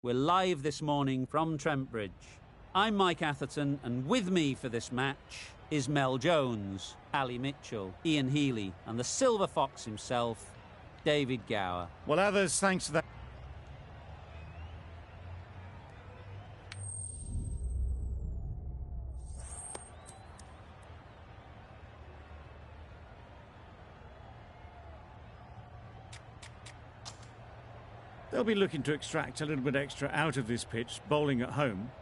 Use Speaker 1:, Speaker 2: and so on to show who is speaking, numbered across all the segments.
Speaker 1: We're live this morning from Trent Bridge. I'm Mike Atherton, and with me for this match is Mel Jones, Ali Mitchell, Ian Healy, and the Silver Fox himself, David Gower.
Speaker 2: Well, others, thanks to that. They'll be looking to extract a little bit extra out of this pitch, bowling at home.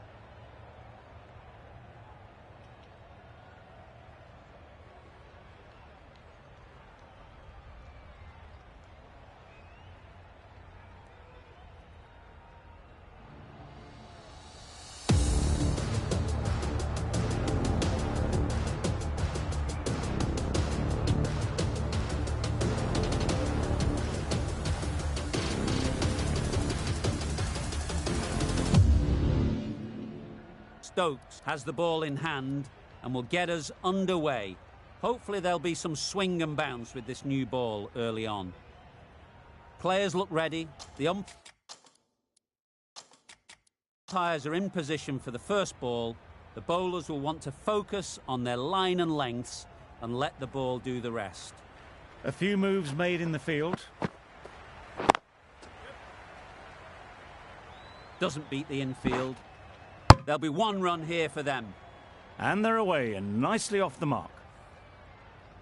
Speaker 1: Stokes has the ball in hand and will get us underway. Hopefully there'll be some swing and bounce with this new ball early on. Players look ready. The umpires are in position for the first ball. The bowlers will want to focus on their line and lengths and let the ball do the rest.
Speaker 2: A few moves made in the field.
Speaker 1: Doesn't beat the infield. There'll be one run here for them.
Speaker 2: And they're away and nicely off the mark.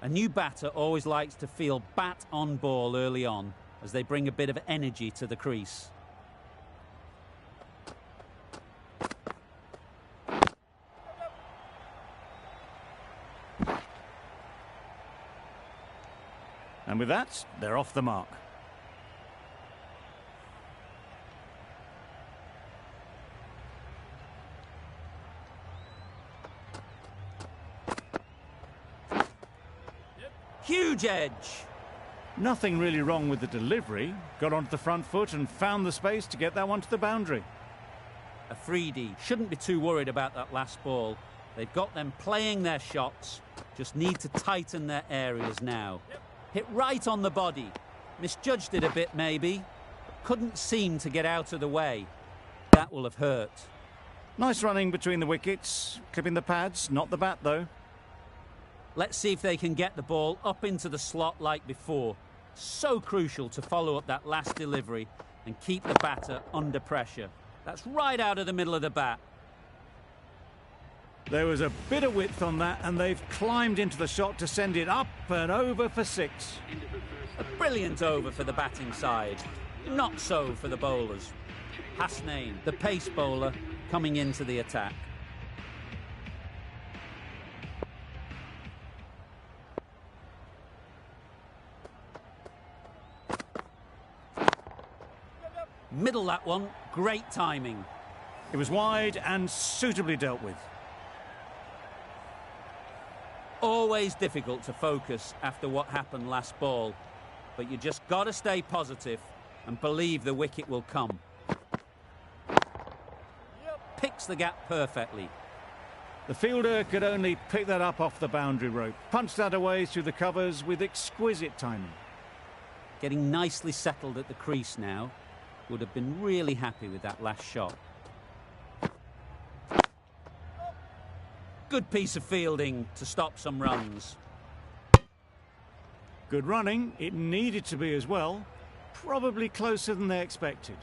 Speaker 1: A new batter always likes to feel bat on ball early on as they bring a bit of energy to the crease.
Speaker 2: And with that, they're off the mark.
Speaker 1: Huge edge.
Speaker 2: Nothing really wrong with the delivery. Got onto the front foot and found the space to get that one to the boundary.
Speaker 1: A freedie. Shouldn't be too worried about that last ball. They've got them playing their shots. Just need to tighten their areas now. Hit right on the body. Misjudged it a bit maybe. But couldn't seem to get out of the way. That will have hurt.
Speaker 2: Nice running between the wickets. Clipping the pads, not the bat though.
Speaker 1: Let's see if they can get the ball up into the slot like before. So crucial to follow up that last delivery and keep the batter under pressure. That's right out of the middle of the bat.
Speaker 2: There was a bit of width on that and they've climbed into the shot to send it up and over for 6.
Speaker 1: A brilliant over for the batting side. Not so for the bowlers. Hasnain, the pace bowler, coming into the attack. Middle that one, great timing.
Speaker 2: It was wide and suitably dealt with.
Speaker 1: Always difficult to focus after what happened last ball, but you just got to stay positive and believe the wicket will come. Picks the gap perfectly.
Speaker 2: The fielder could only pick that up off the boundary rope. Punched that away through the covers with exquisite timing.
Speaker 1: Getting nicely settled at the crease now. Would have been really happy with that last shot. Good piece of fielding to stop some runs.
Speaker 2: Good running. It needed to be as well. Probably closer than they expected.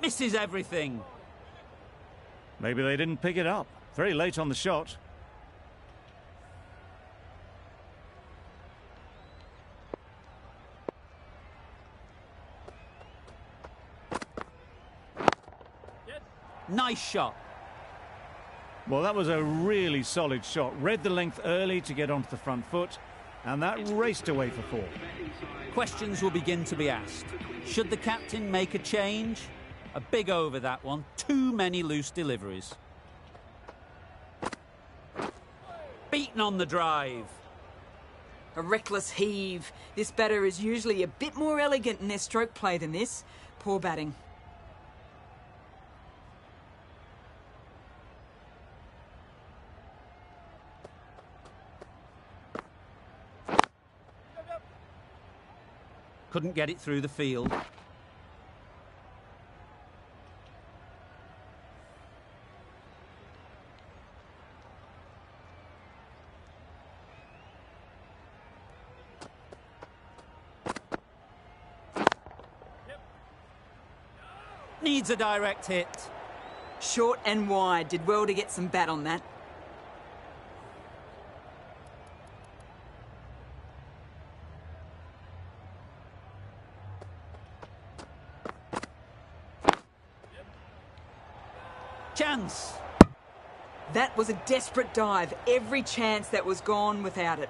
Speaker 1: Misses everything.
Speaker 2: Maybe they didn't pick it up. Very late on the shot.
Speaker 1: Nice shot.
Speaker 2: Well, that was a really solid shot. Read the length early to get onto the front foot, and that raced away for 4.
Speaker 1: Questions will begin to be asked. Should the captain make a change? A big over that one. Too many loose deliveries. Beaten on the drive.
Speaker 3: A reckless heave. This batter is usually a bit more elegant in their stroke play than this. Poor batting.
Speaker 1: Couldn't get it through the field. Needs a direct hit.
Speaker 3: Short and wide. Did well to get some bat on that.
Speaker 1: Chance.
Speaker 3: That was a desperate dive. Every chance that was gone without it.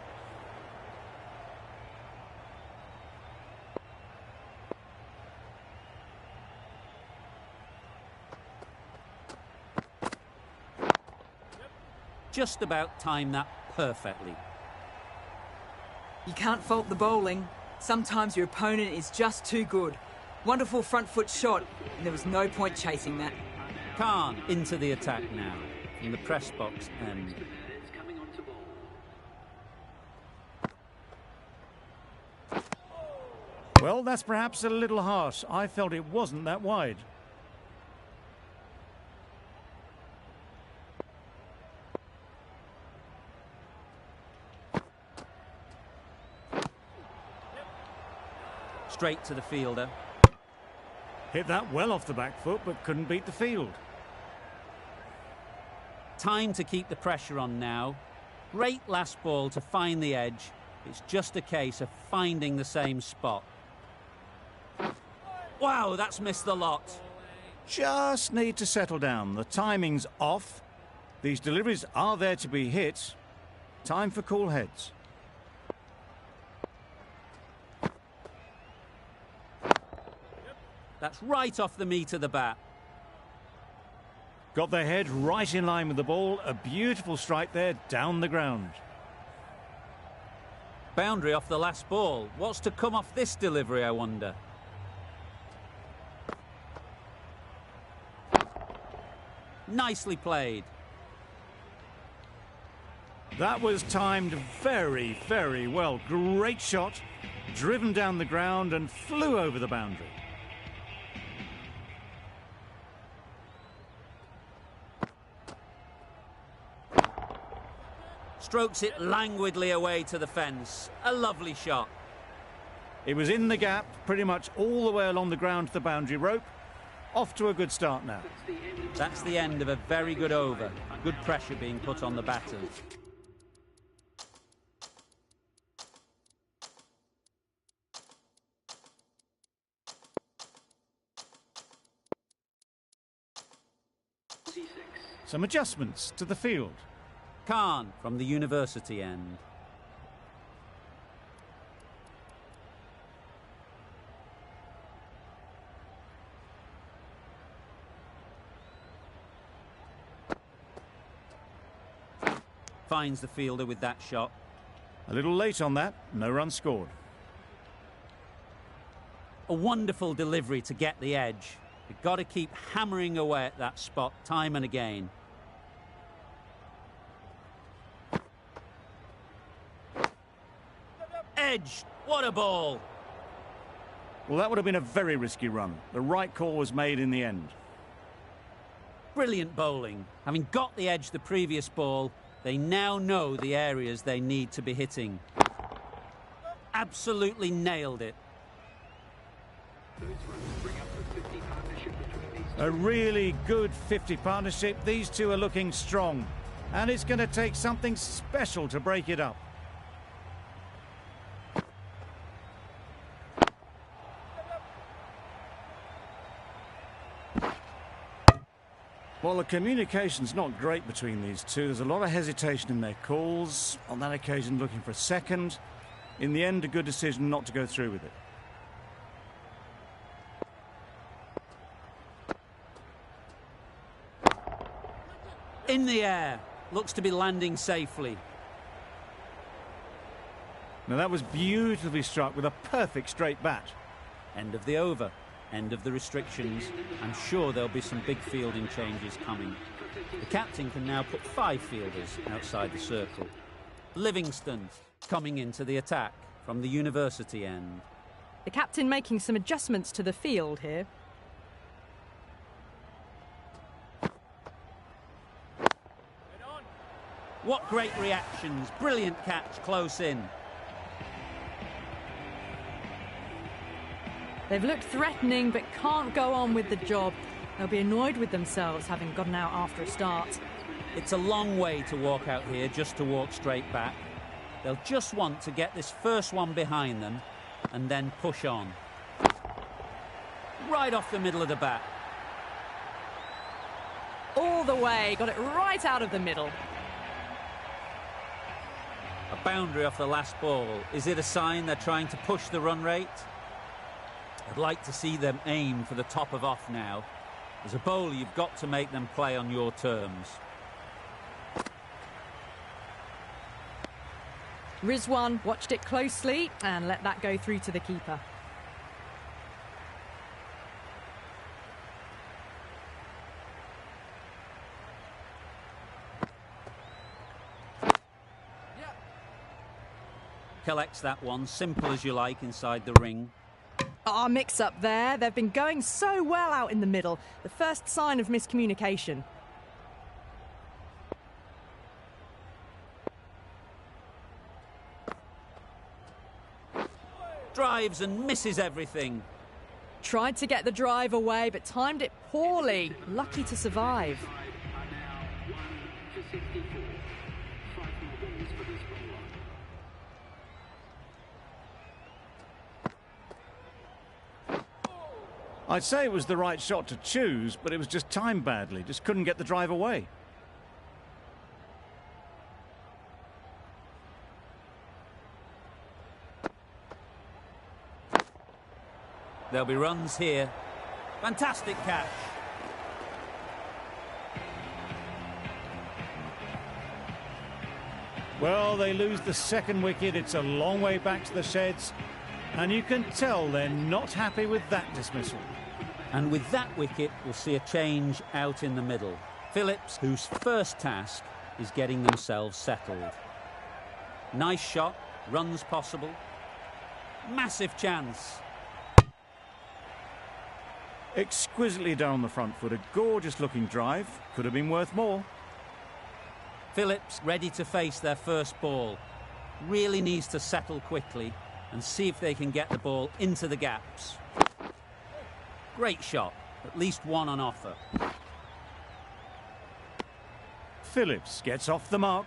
Speaker 1: Just about timed that perfectly.
Speaker 3: You can't fault the bowling. Sometimes your opponent is just too good. Wonderful front foot shot, and there was no point chasing that.
Speaker 1: Khan into the attack now, from the press box end.
Speaker 2: Well, that's perhaps a little harsh. I felt it wasn't that wide.
Speaker 1: Straight to the fielder.
Speaker 2: Hit that well off the back foot, but couldn't beat the field.
Speaker 1: Time to keep the pressure on now. Great last ball to find the edge. It's just a case of finding the same spot. Wow, that's missed the lot.
Speaker 2: Just need to settle down. The timing's off. These deliveries are there to be hit. Time for cool heads.
Speaker 1: That's right off the meat of the bat.
Speaker 2: Got their head right in line with the ball. A beautiful strike there down the ground.
Speaker 1: Boundary off the last ball. What's to come off this delivery, I wonder? Nicely played.
Speaker 2: That was timed very, very well. Great shot. Driven down the ground and flew over the boundary.
Speaker 1: Strokes it languidly away to the fence. A lovely shot.
Speaker 2: It was in the gap, pretty much all the way along the ground to the boundary rope. Off to a good start now.
Speaker 1: That's the end of a very good over. Good pressure being put on the batters.
Speaker 2: Some adjustments to the field.
Speaker 1: Khan from the university end. Finds the fielder with that shot.
Speaker 2: A little late on that, no run scored.
Speaker 1: A wonderful delivery to get the edge. You've got to keep hammering away at that spot time and again. Edge, what a ball.
Speaker 2: Well, that would have been a very risky run. The right call was made in the end.
Speaker 1: Brilliant bowling. Having got the edge the previous ball, they now know the areas they need to be hitting. Absolutely nailed it.
Speaker 2: A really good 50 partnership. These two are looking strong. And it's going to take something special to break it up. Well, the communication's not great between these two. There's a lot of hesitation in their calls. On that occasion, looking for a second. In the end, a good decision not to go through with it.
Speaker 1: In the air. Looks to be landing safely.
Speaker 2: Now, that was beautifully struck with a perfect straight bat.
Speaker 1: End of the over. End of the restrictions. I'm sure there'll be some big fielding changes coming. The captain can now put 5 fielders outside the circle. Livingston coming into the attack from the university end.
Speaker 4: The captain making some adjustments to the field here.
Speaker 1: What great reactions. Brilliant catch close in.
Speaker 4: They've looked threatening but can't go on with the job. They'll be annoyed with themselves having gotten out after a start.
Speaker 1: It's a long way to walk out here just to walk straight back. They'll just want to get this first one behind them and then push on. Right off the middle of the bat.
Speaker 4: All the way, got it right out of the middle.
Speaker 1: A boundary off the last ball. Is it a sign they're trying to push the run rate? I'd like to see them aim for the top of off now. As a bowler, you've got to make them play on your terms.
Speaker 4: Rizwan watched it closely and let that go through to the keeper.
Speaker 1: Collects that one, simple as you like, inside the ring.
Speaker 4: Ah, mix up there. They've been going so well out in the middle. The first sign of miscommunication.
Speaker 1: Drives and misses everything.
Speaker 4: Tried to get the drive away, but timed it poorly. Lucky to survive.
Speaker 2: I'd say it was the right shot to choose, but it was just timed badly. Just couldn't get the drive away.
Speaker 1: There'll be runs here. Fantastic catch.
Speaker 2: Well, they lose the second wicket. It's a long way back to the sheds. And you can tell they're not happy with that dismissal.
Speaker 1: And with that wicket, we'll see a change out in the middle. Phillips, whose first task is getting themselves settled. Nice shot, runs possible. Massive chance.
Speaker 2: Exquisitely down the front foot, a gorgeous looking drive. Could have been worth more.
Speaker 1: Phillips ready to face their first ball. Really needs to settle quickly and see if they can get the ball into the gaps. Great shot, at least one on offer.
Speaker 2: Phillips gets off the mark.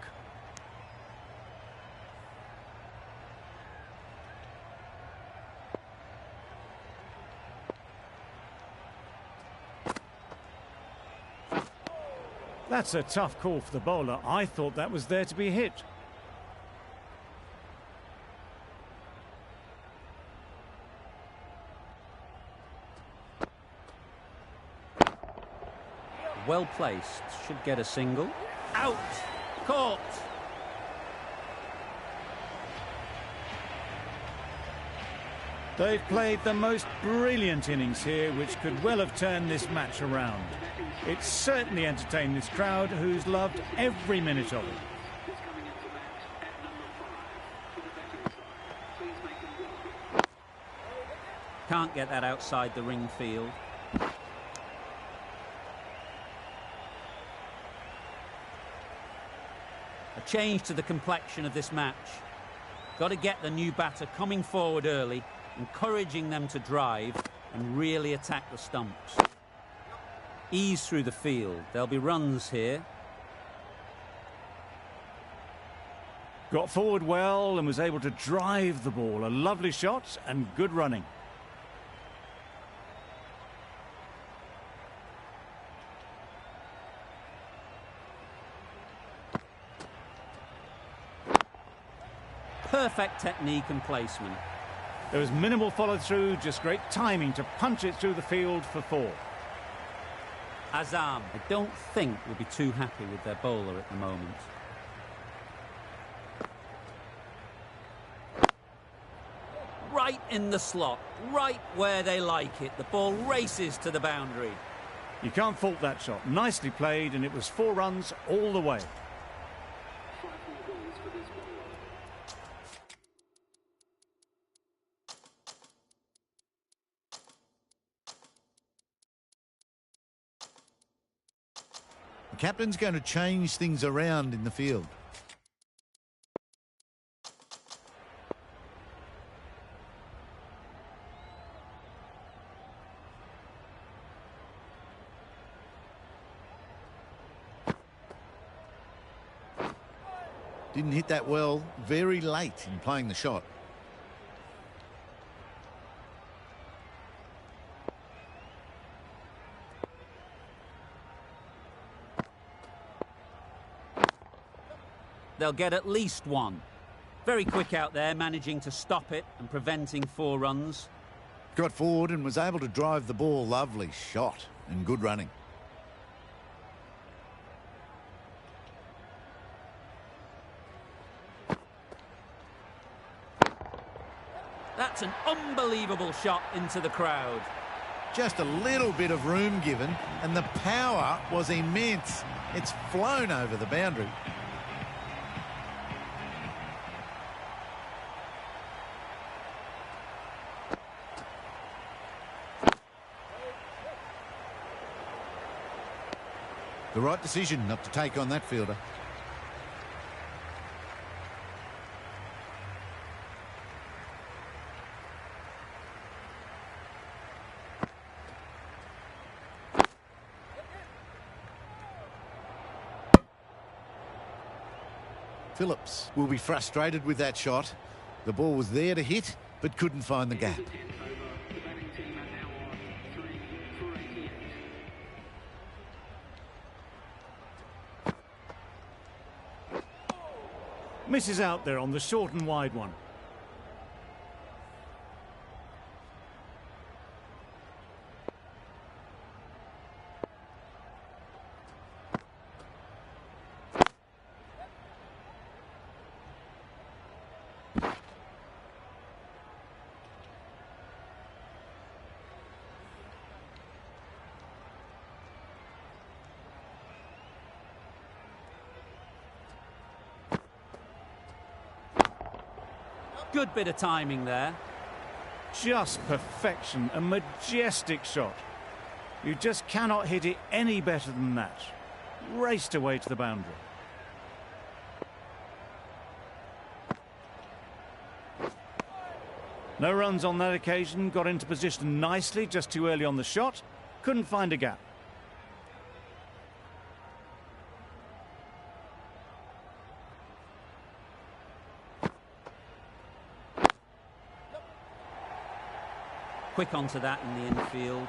Speaker 2: That's a tough call for the bowler. I thought that was there to be hit.
Speaker 1: Well placed, should get a single. Out! Caught!
Speaker 2: They've played the most brilliant innings here, which could well have turned this match around. It's certainly entertained this crowd, who's loved every minute of it.
Speaker 1: Can't get that outside the ring field. A change to the complexion of this match. Got to get the new batter coming forward early, encouraging them to drive and really attack the stumps. Ease through the field. There'll be runs here.
Speaker 2: Got forward well and was able to drive the ball. A lovely shot and good running.
Speaker 1: Perfect technique and placement.
Speaker 2: There was minimal follow-through, just great timing to punch it through the field for 4.
Speaker 1: Azam, I don't think will be too happy with their bowler at the moment. Right in the slot, right where they like it. The ball races to the boundary.
Speaker 2: You can't fault that shot. Nicely played, and it was 4 runs all the way.
Speaker 5: The captain's going to change things around in the field. Didn't hit that well, very late in playing the shot.
Speaker 1: They'll get at least one. Very quick out there, managing to stop it and preventing 4 runs.
Speaker 5: Got forward and was able to drive the ball. Lovely shot and good running.
Speaker 1: That's an unbelievable shot into the crowd.
Speaker 5: Just a little bit of room given, and the power was immense. It's flown over the boundary. The right decision not to take on that fielder. Phillips will be frustrated with that shot. The ball was there to hit, but couldn't find the gap.
Speaker 2: Misses out there on the short and wide one.
Speaker 1: Good bit of timing there.
Speaker 2: Just perfection, a majestic shot. You just cannot hit it any better than that. Raced away to the boundary. No runs on that occasion, got into position nicely, just too early on the shot. Couldn't find a gap.
Speaker 1: Quick onto that in the infield.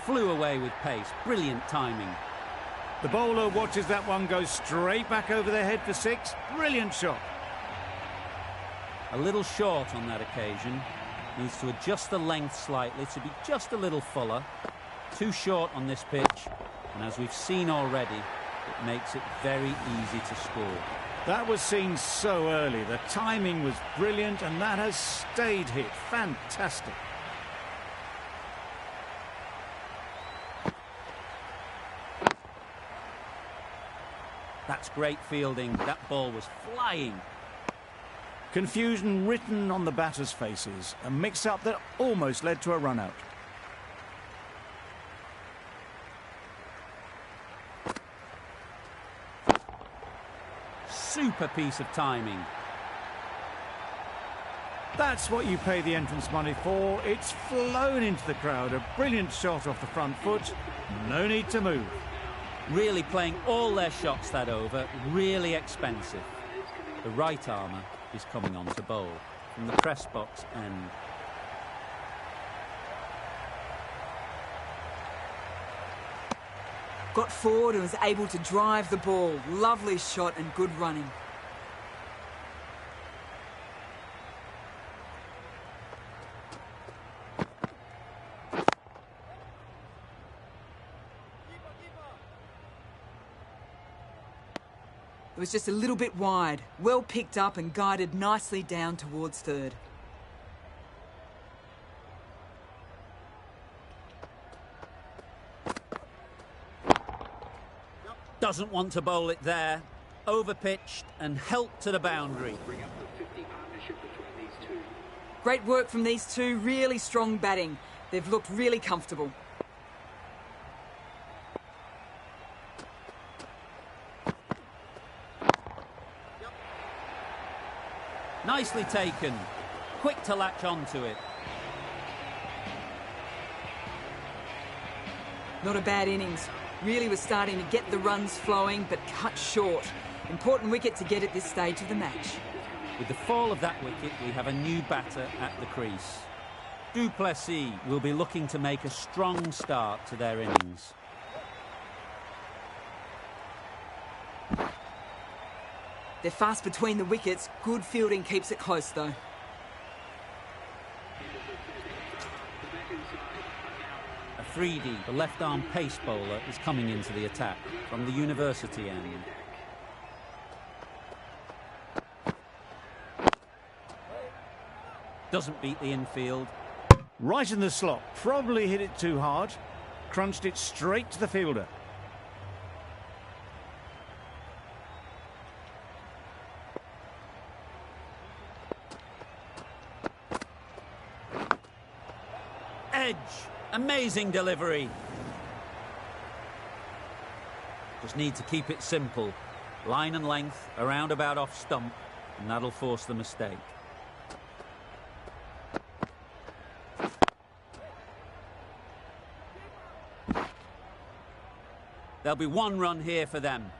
Speaker 1: Flew away with pace. Brilliant timing.
Speaker 2: The bowler watches that one go straight back over their head for 6. Brilliant shot.
Speaker 1: A little short on that occasion. Needs to adjust the length slightly to be just a little fuller. Too short on this pitch. And as we've seen already, it makes it very easy to score.
Speaker 2: That was seen so early. The timing was brilliant and that has stayed hit. Fantastic.
Speaker 1: That's great fielding. That ball was flying.
Speaker 2: Confusion written on the batters' faces. A mix-up that almost led to a run-out.
Speaker 1: Super piece of timing.
Speaker 2: That's what you pay the entrance money for. It's flown into the crowd. A brilliant shot off the front foot. No need to move.
Speaker 1: Really playing all their shots that over. Really expensive. The right armour is coming on to bowl from the press box end.
Speaker 3: Got forward and was able to drive the ball. Lovely shot and good running. It was just a little bit wide, well picked up and guided nicely down towards third.
Speaker 1: Doesn't want to bowl it there. Overpitched and helped to the boundary.
Speaker 3: Great work from these two, really strong batting. They've looked really comfortable.
Speaker 1: Nicely taken. Quick to latch onto it.
Speaker 3: Not a bad innings. Really was starting to get the runs flowing, but cut short. Important wicket to get at this stage of the match.
Speaker 1: With the fall of that wicket, we have a new batter at the crease. Du Plessis will be looking to make a strong start to their innings.
Speaker 3: They're fast between the wickets. Good fielding keeps it close, though.
Speaker 1: Afridi, the left-arm pace bowler, is coming into the attack from the university end. Doesn't beat the infield.
Speaker 2: Right in the slot. Probably hit it too hard. Crunched it straight to the fielder.
Speaker 1: Edge. Amazing delivery. Just need to keep it simple. Line and length, around about off stump, and that'll force the mistake. There'll be one run here for them.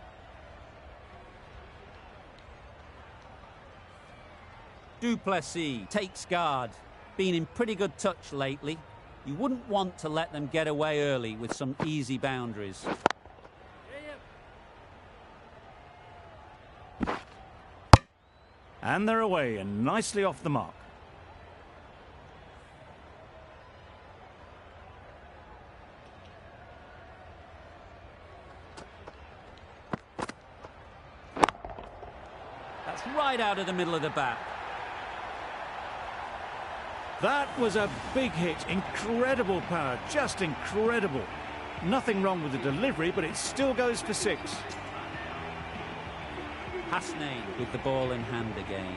Speaker 1: Du Plessis takes guard. Been in pretty good touch lately. You wouldn't want to let them get away early with some easy boundaries.
Speaker 2: And they're away and nicely off the mark.
Speaker 1: That's right out of the middle of the bat.
Speaker 2: That was a big hit. Incredible power. Just incredible. Nothing wrong with the delivery, but it still goes for 6.
Speaker 1: Hasnain with the ball in hand again.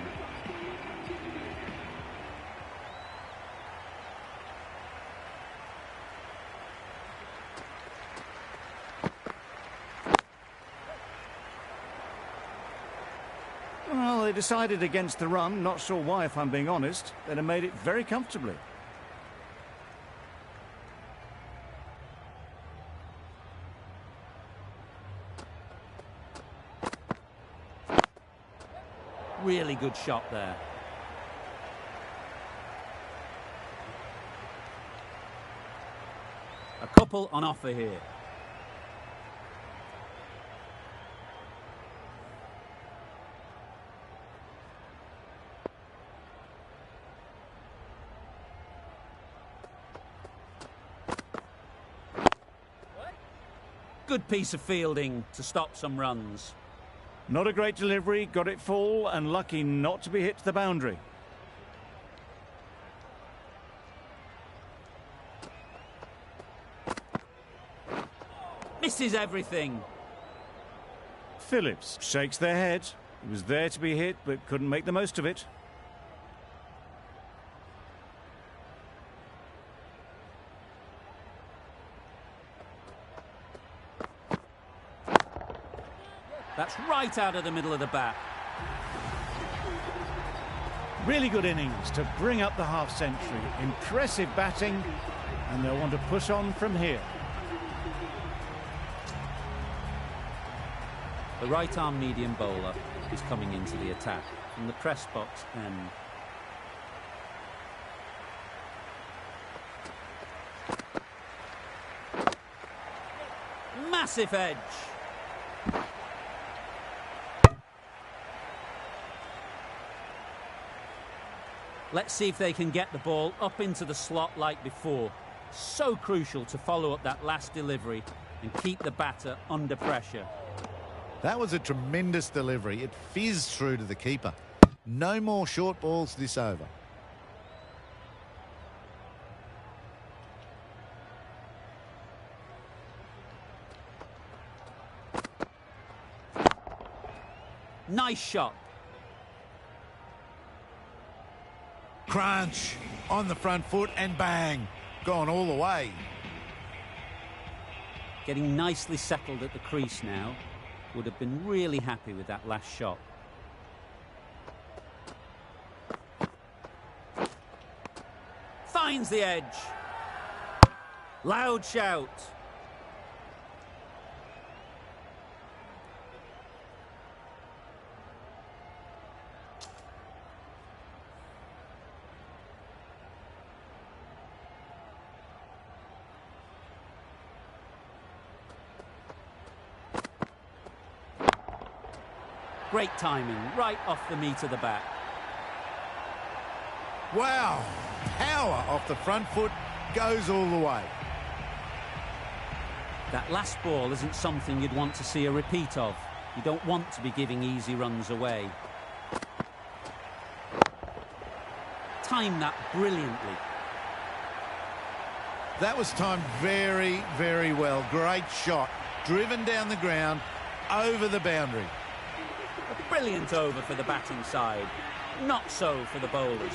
Speaker 2: Well, they decided against the run. Not sure why, if I'm being honest. They'd have made it very comfortably.
Speaker 1: Really good shot there. A couple on offer here. Good piece of fielding to stop some runs.
Speaker 2: Not a great delivery, got it full and lucky not to be hit to the boundary.
Speaker 1: Misses everything.
Speaker 2: Phillips shakes their head. He was there to be hit but couldn't make the most of it.
Speaker 1: That's right out of the middle of the bat.
Speaker 2: Really good innings to bring up the half-century. Impressive batting, and they'll want to push on from here.
Speaker 1: The right-arm medium bowler is coming into the attack from the press box end. Massive edge. Let's see if they can get the ball up into the slot like before. So crucial to follow up that last delivery and keep the batter under pressure.
Speaker 5: That was a tremendous delivery. It fizzed through to the keeper. No more short balls this over.
Speaker 1: Nice shot.
Speaker 5: Crunch on the front foot and bang. Gone all the way.
Speaker 1: Getting nicely settled at the crease now. Would have been really happy with that last shot. Finds the edge. Loud shout. Great timing, right off the meat of the bat.
Speaker 5: Wow, power off the front foot, goes all the way.
Speaker 1: That last ball isn't something you'd want to see a repeat of. You don't want to be giving easy runs away. Timed that brilliantly.
Speaker 5: That was timed very, very well. Great shot, driven down the ground, over the boundary.
Speaker 1: A brilliant over for the batting side. Not so for the bowlers.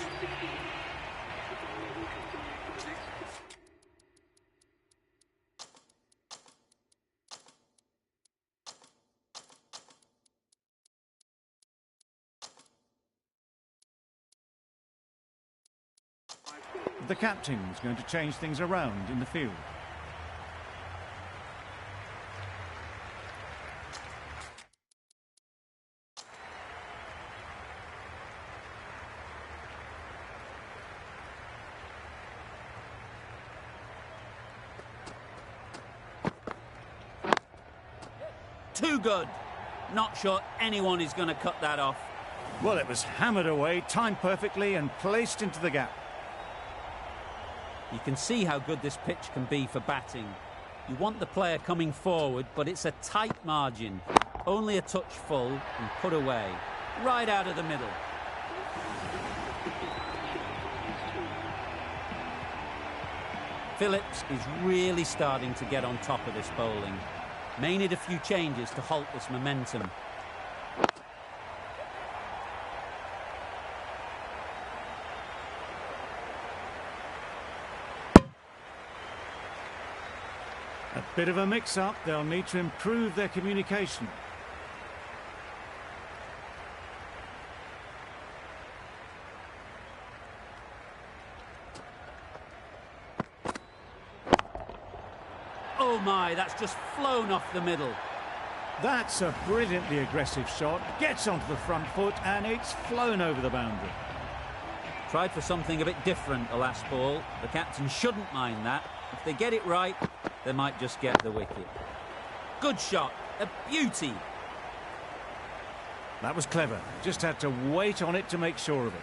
Speaker 2: The captain's going to change things around in the field.
Speaker 1: Too good. Not sure anyone is going to cut that off.
Speaker 2: Well, it was hammered away, timed perfectly and placed into the gap.
Speaker 1: You can see how good this pitch can be for batting. You want the player coming forward, but it's a tight margin. Only a touch full and put away. Right out of the middle. Phillips is really starting to get on top of this bowling. May need a few changes to halt this momentum.
Speaker 2: A bit of a mix-up. They'll need to improve their communication.
Speaker 1: Oh my, that's just flown off the middle.
Speaker 2: That's a brilliantly aggressive shot. Gets onto the front foot and it's flown over the boundary.
Speaker 1: Tried for something a bit different the last ball. The captain shouldn't mind that. If they get it right, they might just get the wicket. Good shot. A beauty.
Speaker 2: That was clever. Just had to wait on it to make sure of it.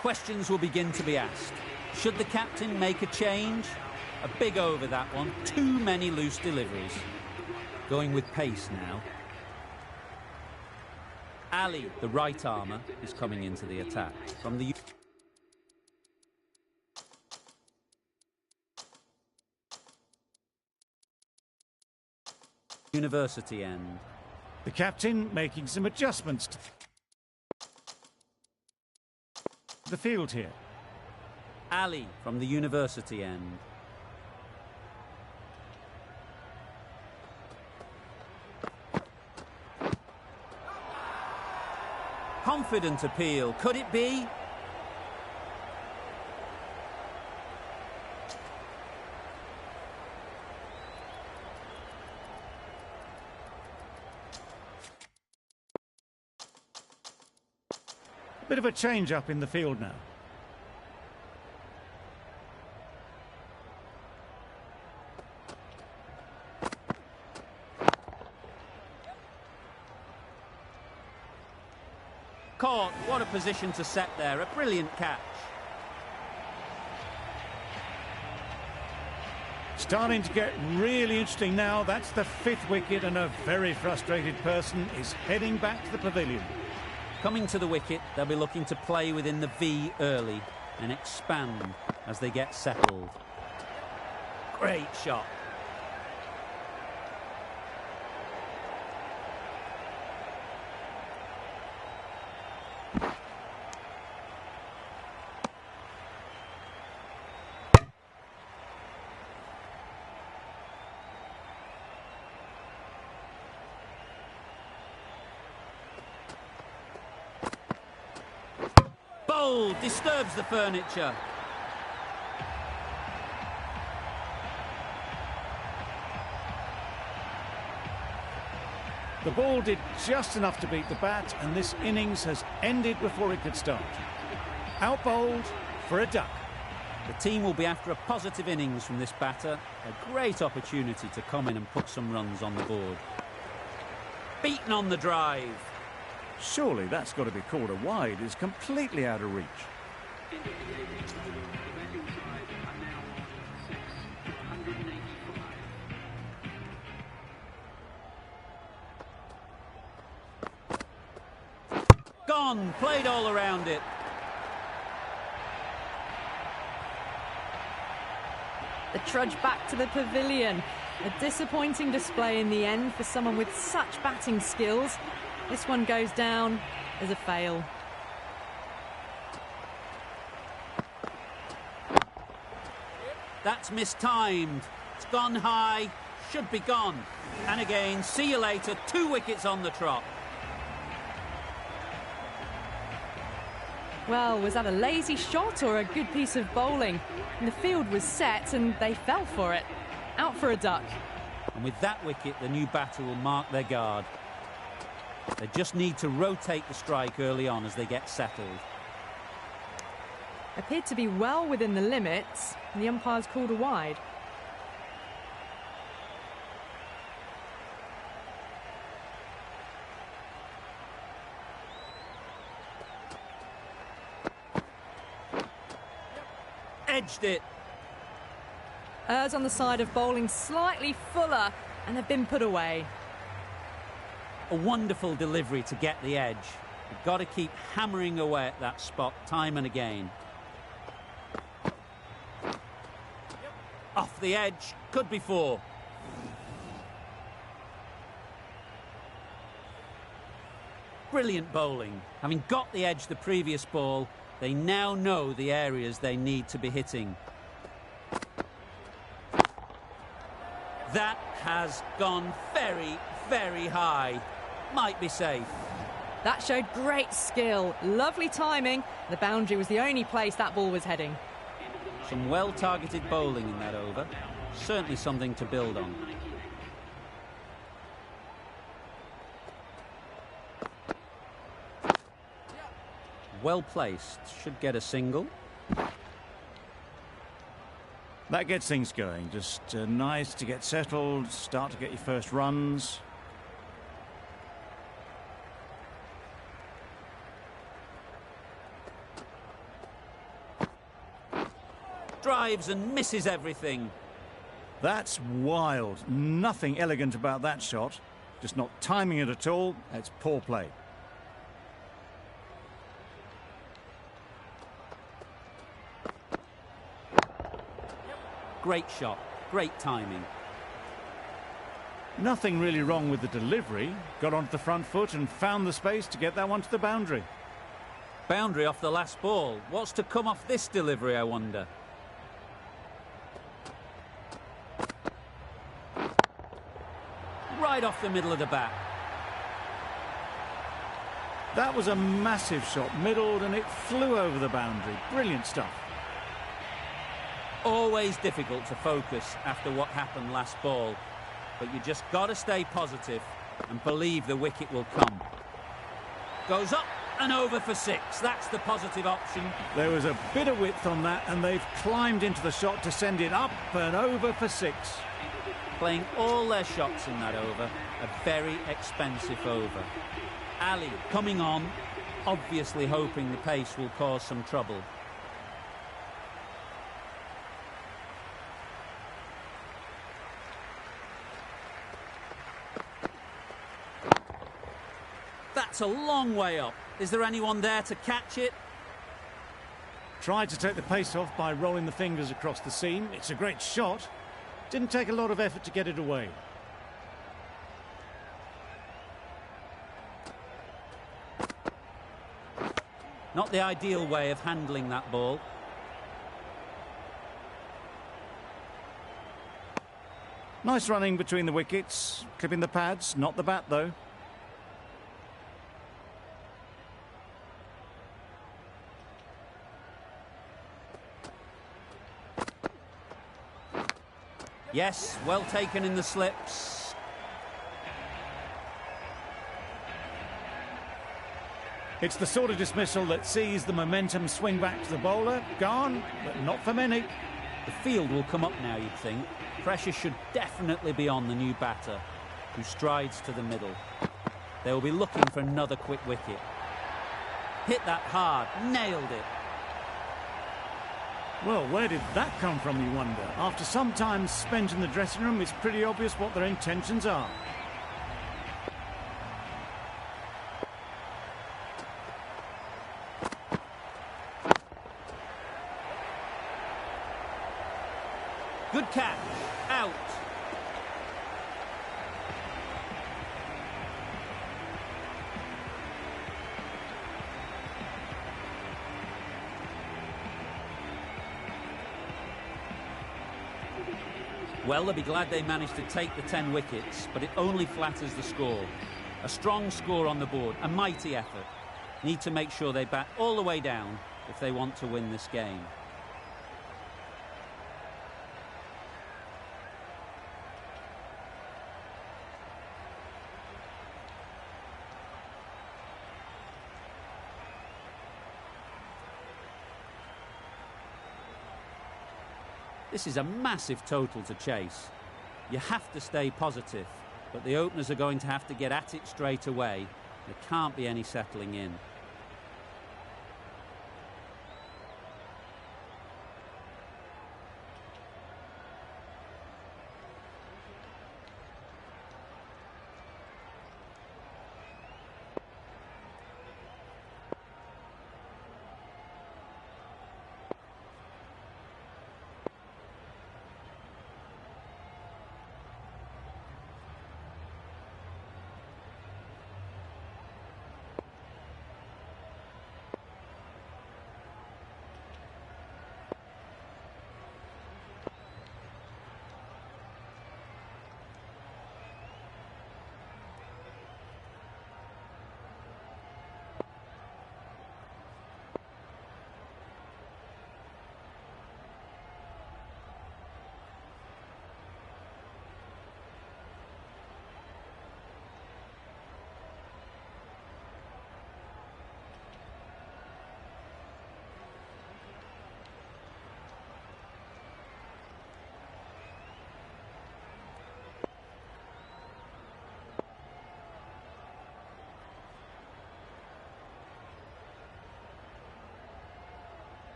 Speaker 1: Questions will begin to be asked. Should the captain make a change? A big over, that one. Too many loose deliveries. Going with pace now. Ali, the right armour, is coming into the attack. From the university end.
Speaker 2: The captain making some adjustments to the field here.
Speaker 1: Ali from the university end. Confident appeal. Could it be?
Speaker 2: A bit of a change up in the field now.
Speaker 1: Caught. What a position to set there. A brilliant catch.
Speaker 2: Starting to get really interesting now. That's the 5th wicket, and a very frustrated person is heading back to the pavilion.
Speaker 1: Coming to the wicket, they'll be looking to play within the V early and expand as they get settled. Great shot. Bowled, disturbs the furniture.
Speaker 2: The ball did just enough to beat the bat, and this innings has ended before it could start. Out bowled for a duck.
Speaker 1: The team will be after a positive innings from this batter. A great opportunity to come in and put some runs on the board. Beaten on the drive.
Speaker 2: Surely that's got to be called a wide. It's completely out of reach.
Speaker 1: Gone, played all around it.
Speaker 4: The trudge back to the pavilion. A disappointing display in the end for someone with such batting skills. This one goes down as a fail.
Speaker 1: That's mistimed. It's gone high, should be gone. And again, see you later, 2 wickets on the trot.
Speaker 4: Well, was that a lazy shot or a good piece of bowling? And the field was set and they fell for it. Out for a duck.
Speaker 1: And with that wicket, the new batter will mark their guard. They just need to rotate the strike early on as they get settled.
Speaker 4: Appeared to be well within the limits, and the umpires called a wide.
Speaker 1: Edged it.
Speaker 4: Errs on the side of bowling slightly fuller, and they've been put away.
Speaker 1: A wonderful delivery to get the edge. You've got to keep hammering away at that spot time and again. Off the edge, could be 4. Brilliant bowling. Having got the edge the previous ball, they now know the areas they need to be hitting. That has gone very, very high. Might be safe.
Speaker 4: That showed great skill, lovely timing. The boundary was the only place that ball was heading.
Speaker 1: Some well-targeted bowling in that over. Certainly something to build on. Well placed. Should get a single.
Speaker 2: That gets things going. Just nice to get settled, start to get your first runs.
Speaker 1: Drives and misses everything.
Speaker 2: That's wild. Nothing elegant about that shot. Just not timing it at all. It's poor play.
Speaker 1: Great shot. Great timing.
Speaker 2: Nothing really wrong with the delivery. Got onto the front foot and found the space to get that one to the boundary.
Speaker 1: Boundary off the last ball. What's to come off this delivery, I wonder? Right off the middle of the bat.
Speaker 2: That was a massive shot, middled, and it flew over the boundary. Brilliant stuff.
Speaker 1: Always difficult to focus after what happened last ball, but you just got to stay positive and believe the wicket will come. Goes up and over for 6. That's the positive option.
Speaker 2: There was a bit of width on that, and they've climbed into the shot to send it up and over for 6.
Speaker 1: Playing all their shots in that over. A very expensive over. Ali coming on, obviously hoping the pace will cause some trouble. That's a long way up. Is there anyone there to catch it?
Speaker 2: Tried to take the pace off by rolling the fingers across the seam. It's a great shot. Didn't take a lot of effort to get it away.
Speaker 1: Not the ideal way of handling that ball.
Speaker 2: Nice running between the wickets. Clipping the pads, not the bat though.
Speaker 1: Yes, well taken in the slips.
Speaker 2: It's the sort of dismissal that sees the momentum swing back to the bowler. Gone, but not for many.
Speaker 1: The field will come up now, you'd think. Pressure should definitely be on the new batter, who strides to the middle. They will be looking for another quick wicket. Hit that hard, nailed it.
Speaker 2: Well, where did that come from, you wonder? After some time spent in the dressing room, it's pretty obvious what their intentions are.
Speaker 1: Good catch. Out. Well, they'll be glad they managed to take the 10 wickets, but it only flatters the score. A strong score on the board, a mighty effort. Need to make sure they bat all the way down if they want to win this game. This is a massive total to chase. You have to stay positive, but the openers are going to have to get at it straight away. There can't be any settling in.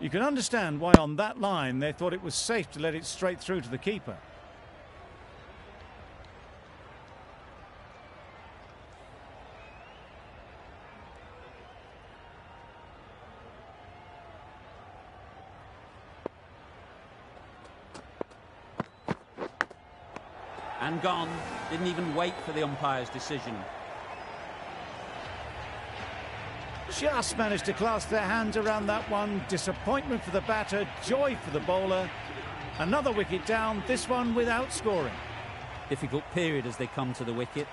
Speaker 2: You can understand why on that line they thought it was safe to let it straight through to the keeper.
Speaker 1: And gone. Didn't even wait for the umpire's decision.
Speaker 2: Just managed to clasp their hands around that one. Disappointment for the batter, joy for the bowler. Another wicket down, this one without scoring.
Speaker 1: Difficult period as they come to the wicket.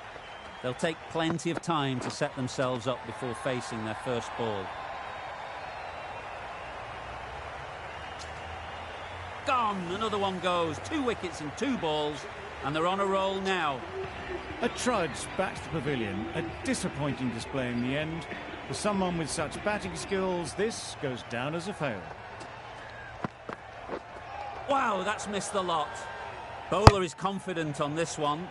Speaker 1: They'll take plenty of time to set themselves up before facing their first ball. Gone! Another one goes. 2 wickets and 2 balls, and they're on a roll now.
Speaker 2: A trudge back to the pavilion. A disappointing display in the end. For someone with such batting skills, this goes down as a fail.
Speaker 1: Wow, that's missed the lot. Bowler is confident on this one.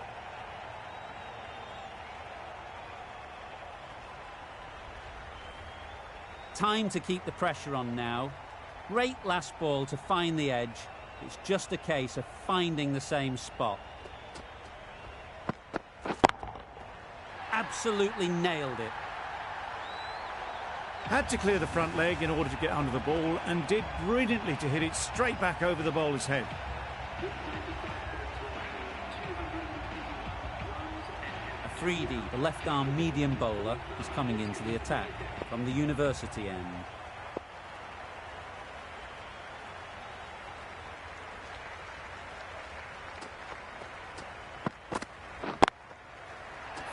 Speaker 1: Time to keep the pressure on now. Great last ball to find the edge. It's just a case of finding the same spot. Absolutely nailed it.
Speaker 2: Had to clear the front leg in order to get under the ball and did brilliantly to hit it straight back over the bowler's head.
Speaker 1: Afridi, the left-arm medium bowler, is coming into the attack from the university end.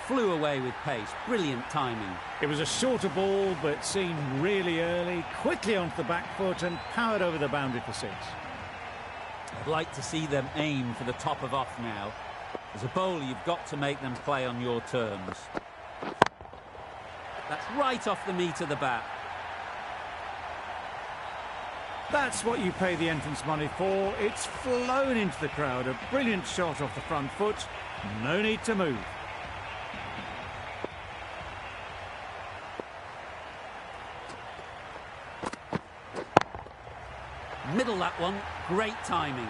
Speaker 1: Flew away with pace, brilliant timing.
Speaker 2: It was a shorter ball, but seen really early, quickly onto the back foot and powered over the boundary for 6.
Speaker 1: I'd like to see them aim for the top of off now. As a bowler, you've got to make them play on your terms. That's right off the meat of the bat.
Speaker 2: That's what you pay the entrance money for. It's flown into the crowd. A brilliant shot off the front foot. No need to move.
Speaker 1: Middle that one, great timing.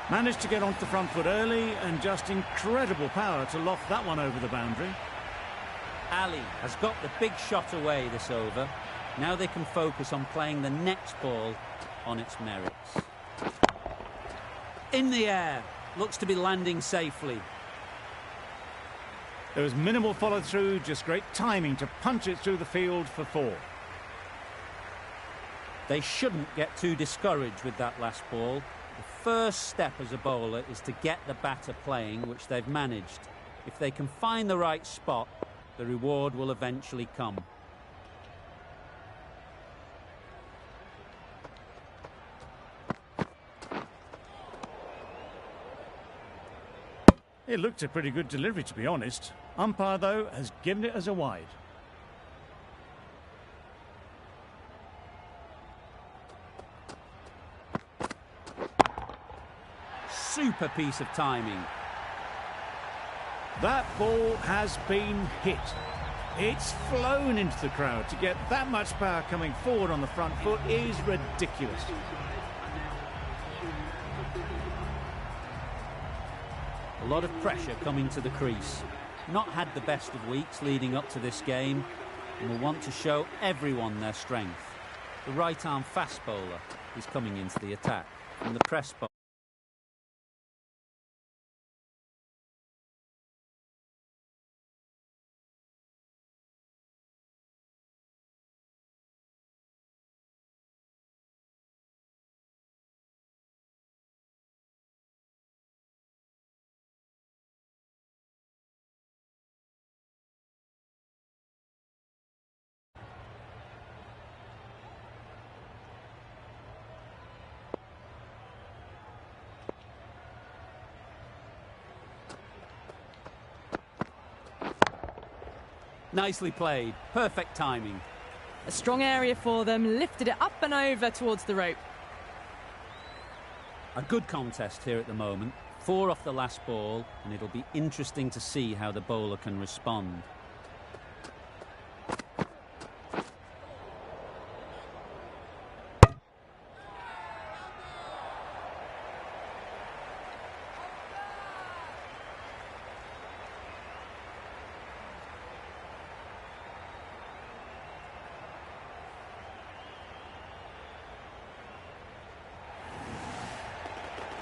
Speaker 2: Managed to get onto the front foot early and just incredible power to loft that one over the boundary.
Speaker 1: Ali has got the big shot away this over. Now they can focus on playing the next ball on its merits. In the air, looks to be landing safely.
Speaker 2: There was minimal follow-through, just great timing to punch it through the field for 4.
Speaker 1: They shouldn't get too discouraged with that last ball. The first step as a bowler is to get the batter playing, which they've managed. If they can find the right spot, the reward will eventually come.
Speaker 2: It looked a pretty good delivery, to be honest. Umpire, though, has given it as a wide.
Speaker 1: Super piece of timing.
Speaker 2: That ball has been hit. It's flown into the crowd. To get that much power coming forward on the front foot is ridiculous.
Speaker 1: A lot of pressure coming to the crease. Not had the best of weeks leading up to this game and will want to show everyone their strength. The right-arm fast bowler is coming into the attack from the press box. Nicely played. Perfect timing.
Speaker 4: A strong area for them, lifted it up and over towards the rope.
Speaker 1: A good contest here at the moment. 4 off the last ball, and it'll be interesting to see how the bowler can respond.